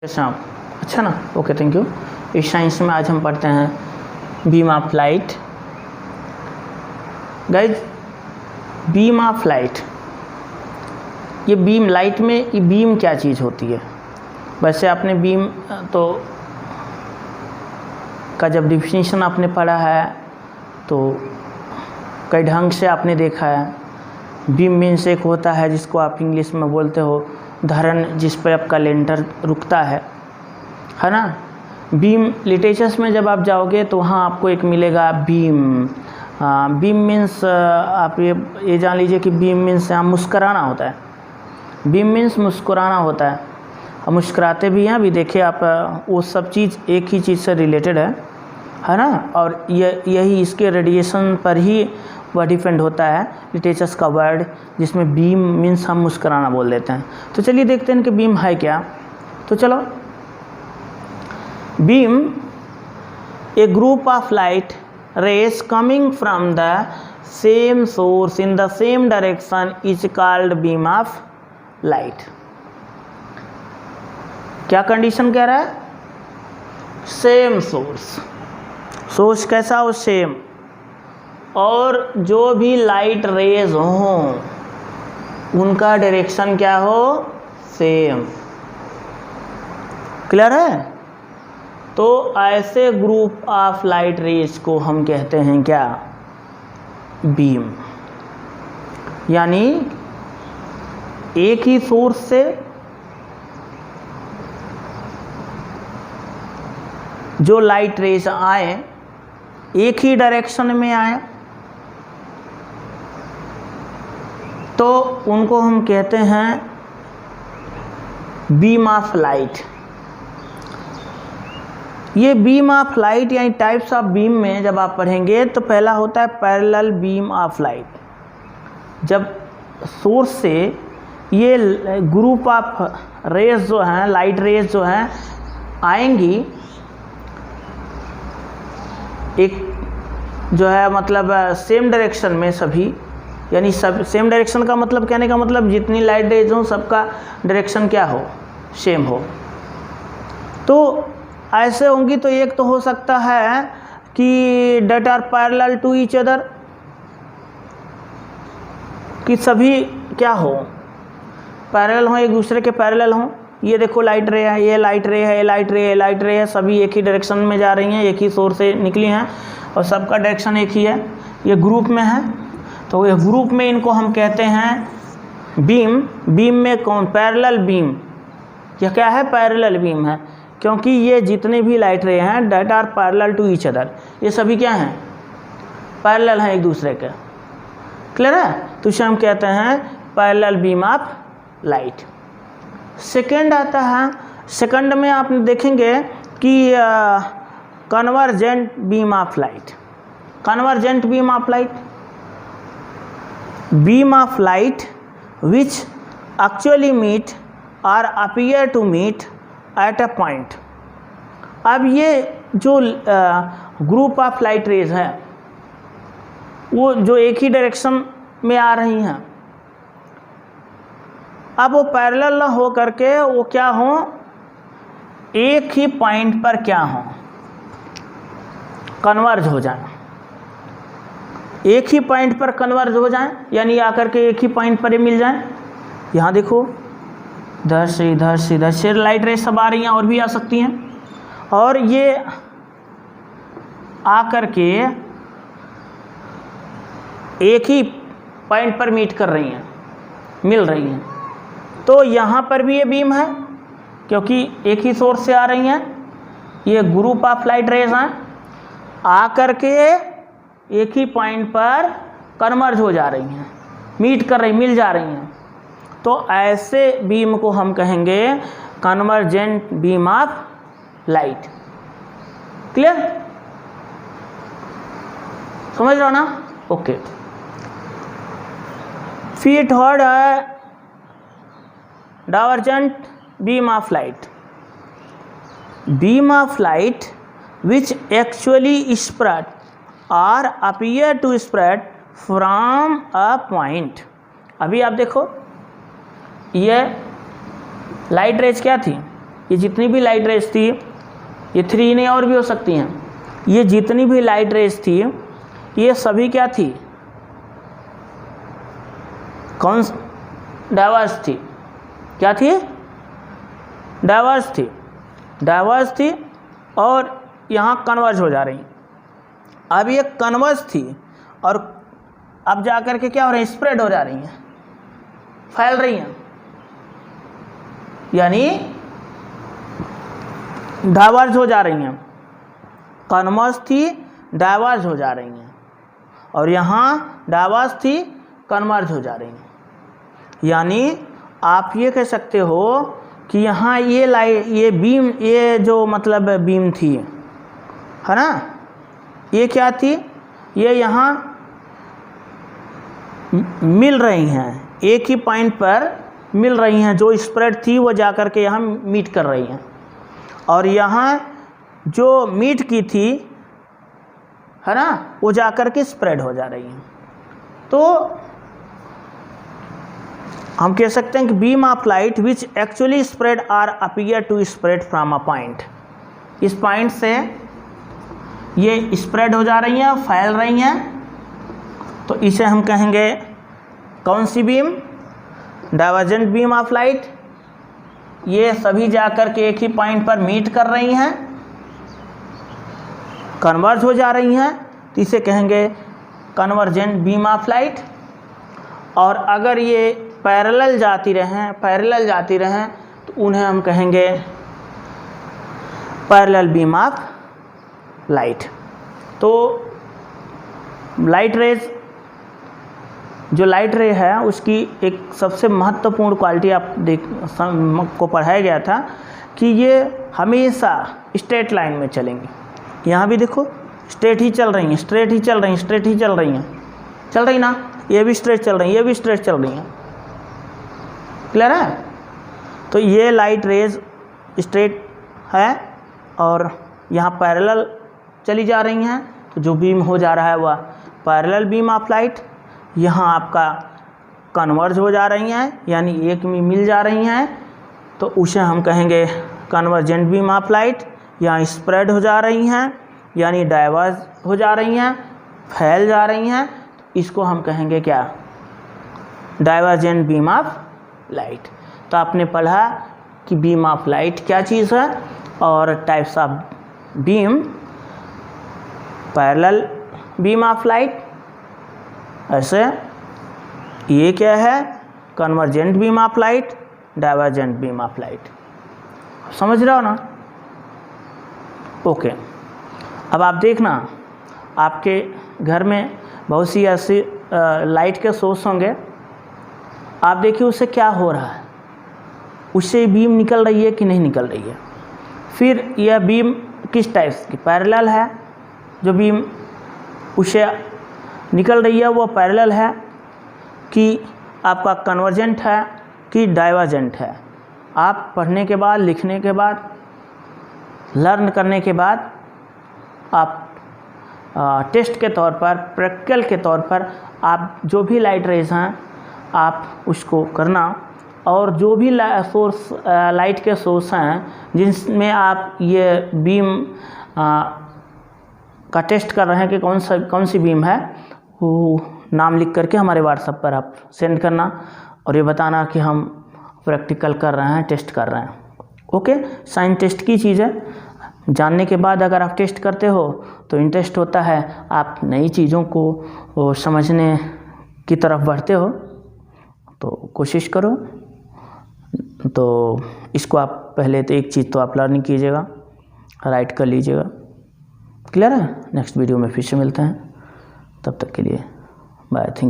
शाम अच्छा ना, ओके थैंक यू। इस साइंस में आज हम पढ़ते हैं beam of light. Guys, beam of light, ये बीम लाइट में ये बीम क्या चीज़ होती है? वैसे आपने बीम तो का जब डिफिनीशन आपने पढ़ा है तो कई ढंग से आपने देखा है। बीम मीन्स एक होता है जिसको आप इंग्लिश में बोलते हो धरन, जिस पर आपका लेंटर रुकता है ना। बीम लिटरेचर्स में जब आप जाओगे तो वहाँ आपको एक मिलेगा बीम। बीम मीन्स आप ये जान लीजिए कि बीम मीन्स यहाँ मुस्कुराना होता है। बीम मीन्स मुस्कुराना होता है, हम मुस्कुराते भी हैं। अभी देखिए आप, वो सब चीज़ एक ही चीज़ से रिलेटेड है ना। और यही इसके रेडिएशन पर ही वह डिपेंड होता है, लिटरेचर्स का वर्ड, जिसमें बीम मीन्स हम मुस्कुराना बोल देते हैं। तो चलिए देखते हैं कि बीम है क्या। तो चलो, beam A group of light rays coming from the same source in the same direction is called beam of light. क्या कंडीशन कह रहा है? Same source. सोर्स कैसा हो? सेम। और जो भी लाइट रेज हों उनका डायरेक्शन क्या हो? सेम। क्लियर है? तो ऐसे ग्रुप ऑफ लाइट रेज को हम कहते हैं क्या? बीम। यानी एक ही सोर्स से जो लाइट रेज आए, एक ही डायरेक्शन में आए, तो उनको हम कहते हैं बीम ऑफ लाइट। ये बीम ऑफ लाइट यानी टाइप्स ऑफ बीम में जब आप पढ़ेंगे तो पहला होता है पैरेलल बीम ऑफ लाइट। जब सोर्स से ये ग्रुप ऑफ रेज जो हैं, लाइट रेज जो हैं, आएंगी, एक जो है मतलब सेम डायरेक्शन में सभी, यानी सब सेम डायरेक्शन का मतलब, कहने का मतलब जितनी लाइट रेज हो सबका डायरेक्शन क्या हो? सेम हो। तो ऐसे होंगी तो एक तो हो सकता है कि that are parallel to each other, कि सभी क्या हो? पैरेलल हो, एक दूसरे के पैरेलल हो। ये देखो लाइट रे है, ये लाइट रे है, ये लाइट रे है, लाइट रे है, सभी एक ही डायरेक्शन में जा रही हैं, एक ही सोर्स से निकली हैं और सबका डायरेक्शन एक ही है। ये ग्रुप में है, तो ये ग्रुप में इनको हम कहते हैं बीम। बीम में कौन? Parallel beam. यह क्या है? पैरेलल बीम है, क्योंकि ये जितने भी लाइट रे हैं that are parallel to each other, ये सभी क्या हैं? पैरेलल हैं एक दूसरे के। क्लियर है? तो इसे हम कहते हैं parallel beam of light. Second आता है, सेकंड में आप देखेंगे कि convergent beam of light. Convergent beam of light, beam of light which actually meet or appear to meet at a point। अब ये जो ग्रुप ऑफ लाइट रेज है वो जो एक ही डायरेक्शन में आ रही हैं, अब वो पैरेलल ना हो करके वो क्या हो? एक ही पॉइंट पर क्या हो? कन्वर्ज हो जाए। एक ही पॉइंट पर कन्वर्ज हो जाएं, यानी आकर के एक ही पॉइंट पर ये मिल जाएं। यहाँ देखो, इधर से इधर से इधर से लाइट रेज सब आ रही हैं और भी आ सकती हैं, और ये आकर के एक ही पॉइंट पर मीट कर रही हैं, मिल रही हैं। तो यहाँ पर भी ये बीम है, क्योंकि एक ही सोर्स से आ रही हैं। ये ग्रुप ऑफ लाइट रेज हैं, आकर के एक ही पॉइंट पर कन्वर्ज हो जा रही हैं, मीट कर रही, मिल जा रही हैं। तो ऐसे बीम को हम कहेंगे convergent beam of light. Clear? समझ रहे हो ना? ओके। फिर थर्ड है divergent beam of light. Beam of light which actually spread और appear to spread from a point। अभी आप देखो, ये लाइट रेज क्या थी? ये जितनी भी लाइट रेज थी, ये 3 नहीं और भी हो सकती हैं, ये जितनी भी लाइट रेज थी ये सभी क्या थी, कौन डाइवर्स थी, क्या थी, डाइवर्स थी और यहाँ कन्वर्ज हो जा रही। अब ये कन्वर्ज थी और अब जा कर के क्या हो रही है, स्प्रेड हो जा रही हैं, फैल रही हैं, यानी डाइवर्ज हो जा रही हैं। कन्वर्ज थी, डाइवर्ज हो जा रही हैं, और यहाँ डाइवर्स थी, कन्वर्ज हो जा रही हैं। यानी आप ये कह सकते हो कि यहाँ ये लाइट, ये बीम, ये जो मतलब बीम थी, है ना, ये क्या थी, ये यहाँ मिल रही हैं, एक ही पॉइंट पर मिल रही हैं, जो स्प्रेड थी वो जा कर के यहाँ मीट कर रही हैं, और यहाँ जो मीट की थी, है ना, वो जा कर के स्प्रेड हो जा रही हैं। तो हम कह सकते हैं कि beam of light which actually spread or appear to spread from a point, इस पॉइंट से ये स्प्रेड हो जा रही हैं, फैल रही हैं, तो इसे हम कहेंगे कौन सी beam, divergent beam of light. ये सभी जाकर के एक ही पॉइंट पर मीट कर रही हैं, कन्वर्ज हो जा रही हैं, तो इसे कहेंगे कन्वर्जेंट बीम ऑफ लाइट। और अगर ये पैरेलल जाती रहें तो उन्हें हम कहेंगे पैरेलल बीम ऑफ लाइट। तो लाइट रेज, जो लाइट रे है उसकी एक सबसे महत्वपूर्ण क्वालिटी आप को पढ़ाया गया था कि ये हमेशा स्ट्रेट लाइन में चलेंगी। यहाँ भी देखो स्ट्रेट ही चल रही हैं, चल रही ना, ये भी स्ट्रेट चल रही हैं, ये भी स्ट्रेट चल रही हैं, क्लियर है। तो ये लाइट रेज स्ट्रेट है और यहाँ पैरेलल चली जा रही हैं, तो जो बीम हो जा रहा है वह पैरेलल बीम ऑफ लाइट। यहाँ आपका कन्वर्ज हो जा रही हैं, यानी एक में मिल जा रही हैं, तो उसे हम कहेंगे कन्वर्जेंट बीम ऑफ लाइट। यहाँ स्प्रेड हो जा रही हैं, यानी डाइवर्ज हो जा रही हैं, फैल जा रही हैं, इसको हम कहेंगे क्या, डाइवर्जेंट बीम ऑफ लाइट। तो आपने पढ़ा कि बीम ऑफ लाइट क्या चीज़ है और types of beam, parallel beam of light, ऐसे ये क्या है, convergent beam of light, divergent beam of light. समझ रहे हो ना, ओके। अब आप देखना, आपके घर में बहुत सी ऐसी लाइट के सोर्स होंगे, आप देखिए उससे क्या हो रहा है, उससे बीम निकल रही है कि नहीं निकल रही है। फिर यह बीम किस टाइप की, पैरेलल है, जो बीम उससे निकल रही है वो पैरेलल है कि आपका कन्वर्जेंट है कि डाइवर्जेंट है। आप पढ़ने के बाद, लिखने के बाद, लर्न करने के बाद आप टेस्ट के तौर पर, प्रैक्टिकल के तौर पर आप जो भी लाइट रेज हैं आप उसको करना, और जो भी सोर्स लाइट के सोर्स हैं जिसमें आप ये बीम का टेस्ट कर रहे हैं कि कौन सी बीम है, वो नाम लिख करके हमारे व्हाट्सएप पर आप सेंड करना और ये बताना कि हम प्रैक्टिकल कर रहे हैं, टेस्ट कर रहे हैं। ओके, साइन टेस्ट की चीज़ है, जानने के बाद अगर आप टेस्ट करते हो तो इंटरेस्ट होता है, आप नई चीज़ों को समझने की तरफ बढ़ते हो, तो कोशिश करो। तो इसको आप पहले तो एक चीज़ तो आप लर्निंग कीजिएगा, राइट कर लीजिएगा, क्लियर है। नेक्स्ट वीडियो में फिर से मिलते हैं, तब तक के लिए बाय, थैंक यू।